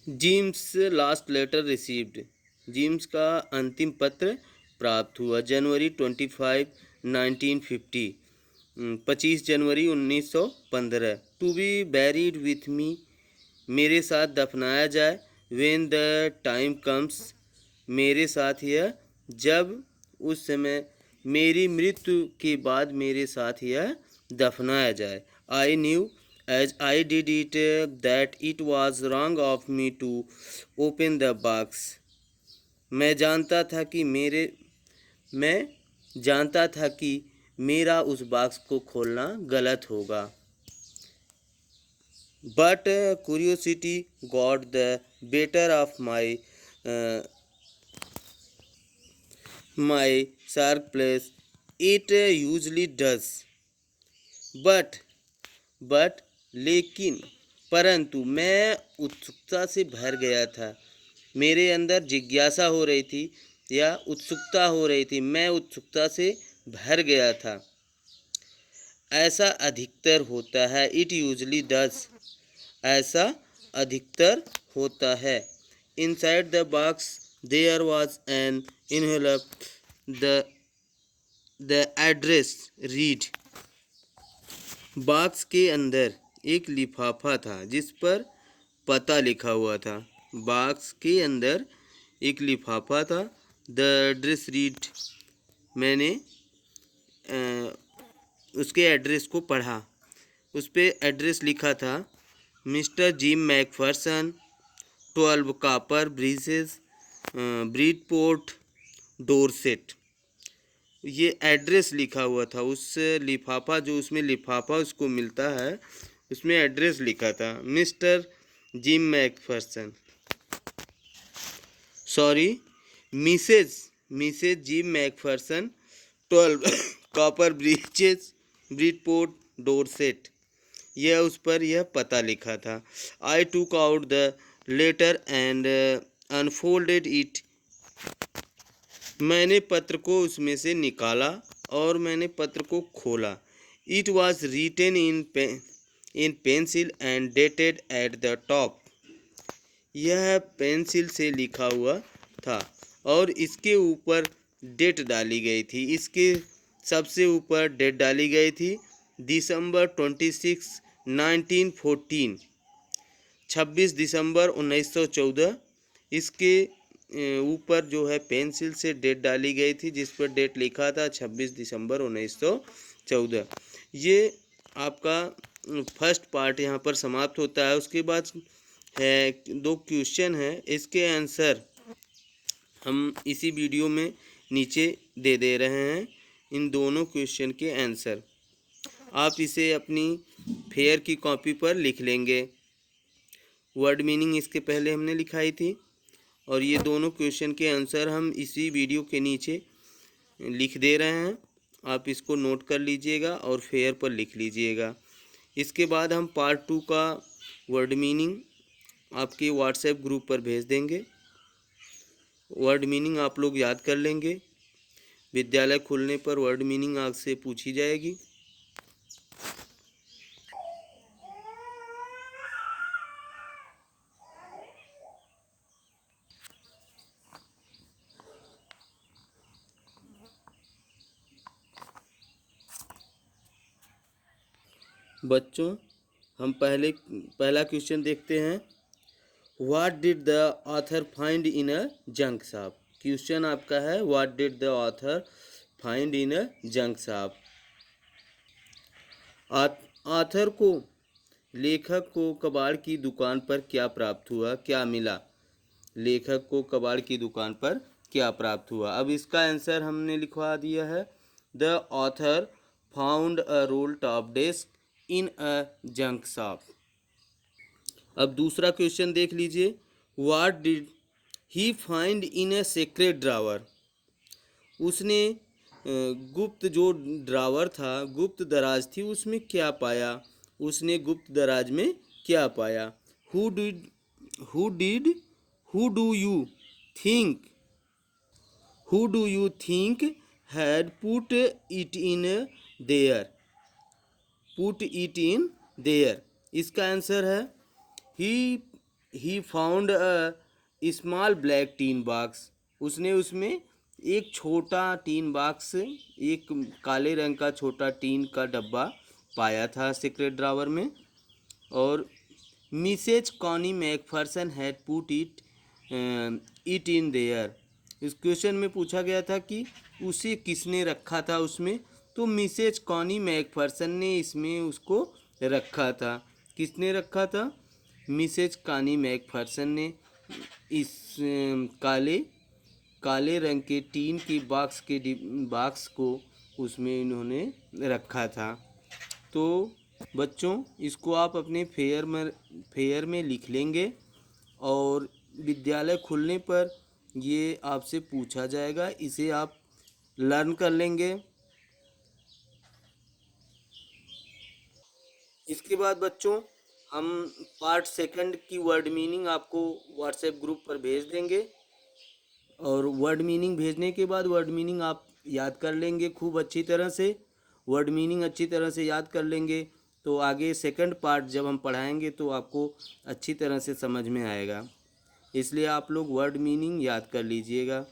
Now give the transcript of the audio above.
James last letter received. James का अंतिम पत्र प्राप्त हुआ जनवरी 25 1950, 25 जनवरी 1915। To be buried with me, मेरे साथ दफनाया जाए। व्हेन द टाइम कम्स, मेरे साथ यह जब उस समय मेरी मृत्यु के बाद मेरे साथ यह दफनाया जाए। I knew as I did it that it was wrong of me to open the box, मैं जानता था कि मैं जानता था कि मेरा उस बॉक्स को खोलना गलत होगा। But curiosity got the better of my shark place, it usually does. But but लेकिन परंतु मैं उत्सुकता से भर गया था। मेरे अंदर जिज्ञासा हो रही थी या उत्सुकता हो रही थी, मैं उत्सुकता से भर गया था। ऐसा अधिकतर होता है। इट यूजली डज, ऐसा अधिकतर होता है। Inside the box there was an envelope, the address read, box के अंदर एक लिफाफा था जिस पर पता लिखा हुआ था। बॉक्स के अंदर एक लिफाफा था। द एड्रेस रीड, मैंने उसके एड्रेस को पढ़ा। उस पर एड्रेस लिखा था mister Jim McPherson, 12 Copper Bridges, Bridport, Dorset. ये एड्रेस लिखा हुआ था। उस लिफाफा जो उसमें लिफाफा उसको मिलता है उसमें एड्रेस लिखा था mister Jim McPherson, sorry missus Jim McPherson, 12 Copper Bridges, Bridport, Dorset. यह उस पर यह पता लिखा था। I took out the letter and unfolded it, मैंने पत्र को उसमें से निकाला और मैंने पत्र को खोला। It was written in pencil and dated at the top, यह पेंसिल से लिखा हुआ था और इसके ऊपर डेट डाली गई थी। इसके सबसे ऊपर डेट डाली गई थी दिसंबर 26 1914, 26 दिसंबर 1914। इसके ऊपर जो है पेंसिल से डेट डाली गई थी जिस पर डेट लिखा था 26 दिसंबर 1914। ये आपका फर्स्ट पार्ट यहाँ पर समाप्त होता है। उसके बाद है 2 क्वेश्चन है, इसके आंसर हम इसी वीडियो में नीचे दे रहे हैं। इन दोनों क्वेश्चन के आंसर आप इसे अपनी फेयर की कॉपी पर लिख लेंगे। वर्ड मीनिंग इसके पहले हमने लिखाई थी और ये दोनों क्वेश्चन के आंसर हम इसी वीडियो के नीचे लिख दे रहे हैं। आप इसको नोट कर लीजिएगा और फेयर पर लिख लीजिएगा। इसके बाद हम पार्ट 2 का वर्ड मीनिंग आपके व्हाट्सएप ग्रुप पर भेज देंगे। वर्ड मीनिंग आप लोग याद कर लेंगे। विद्यालय खुलने पर वर्ड मीनिंग आपसे पूछी जाएगी। बच्चों हम पहला क्वेश्चन देखते हैं। What did the author find in a junk shop. Question आपका है what did the author find in a junk shop. Author को, लेखक को कबाड़ की दुकान पर क्या प्राप्त हुआ, क्या मिला। लेखक को कबाड़ की दुकान पर क्या प्राप्त हुआ। अब इसका आंसर हमने लिखवा दिया है the author found a role top desk in a junk shop. अब दूसरा क्वेश्चन देख लीजिए। What did he find in a secret drawer. उसने गुप्त जो ड्रावर था, गुप्त दराज थी, उसमें क्या पाया। उसने गुप्त दराज में क्या पाया। Who did who did who do you think who do you think had put it in there, put it in there. इसका आंसर है he he found a small black tin box. उसने उसमें एक छोटा टीन बॉक्स, एक काले रंग का छोटा टीन का डब्बा पाया था सीक्रेट ड्रावर में। और Mrs Connie McPherson had put it in there. इस क्वेश्चन में पूछा गया था कि उसे किसने रखा था उसमें, तो मिसेज कॉनी मैकफर्सन ने इसमें उसको रखा था। किसने रखा था? मिसेज कॉनी मैकफर्सन ने इस काले काले रंग के टीन की बॉक्स को उसमें इन्होंने रखा था। तो बच्चों, इसको आप अपने फेयर में लिख लेंगे और विद्यालय खुलने पर ये आपसे पूछा जाएगा, इसे आप लर्न कर लेंगे। इसके बाद बच्चों, हम पार्ट सेकंड की वर्ड मीनिंग आपको व्हाट्सएप ग्रुप पर भेज देंगे। और वर्ड मीनिंग भेजने के बाद वर्ड मीनिंग आप याद कर लेंगे खूब अच्छी तरह से। वर्ड मीनिंग अच्छी तरह से याद कर लेंगे तो आगे सेकंड पार्ट जब हम पढ़ाएंगे तो आपको अच्छी तरह से समझ में आएगा। इसलिए आप लोग वर्ड मीनिंग याद कर लीजिएगा।